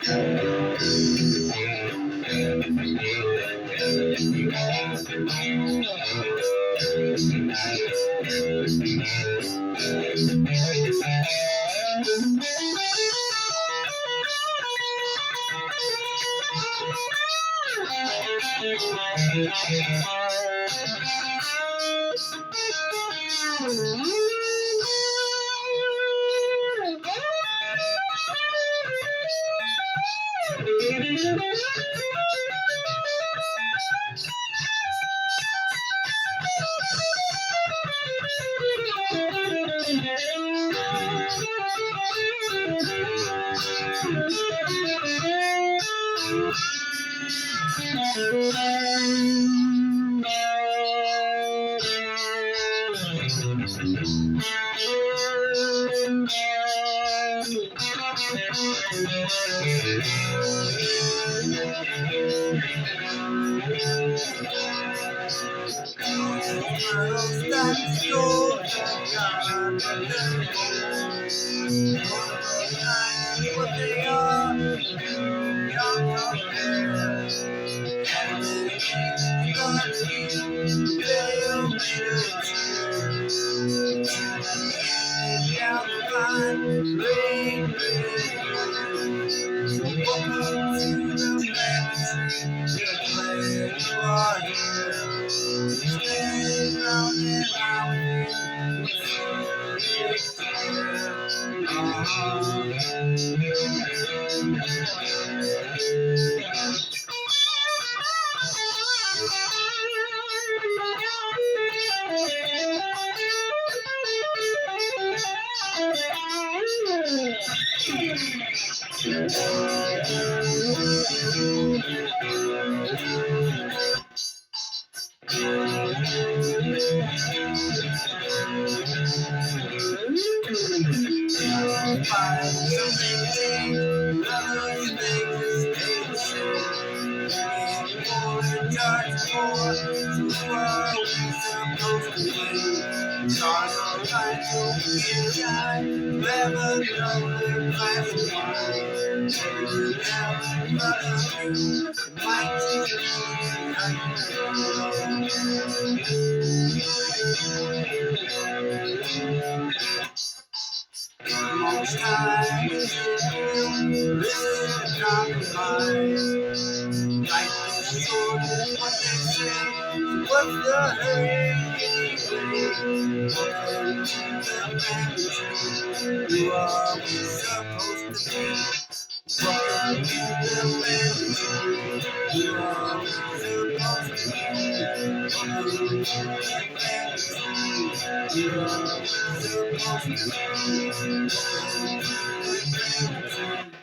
What they are, young up there. Most times, compromise. Life is short, is what they say. What's the hurry anyway? Welcome to the family tree. You are where you're supposed to be. Welcome to the family tree. You are where you're supposed to be. Welcome to the family tree. You are where you're supposed to be. Welcome to the family tree.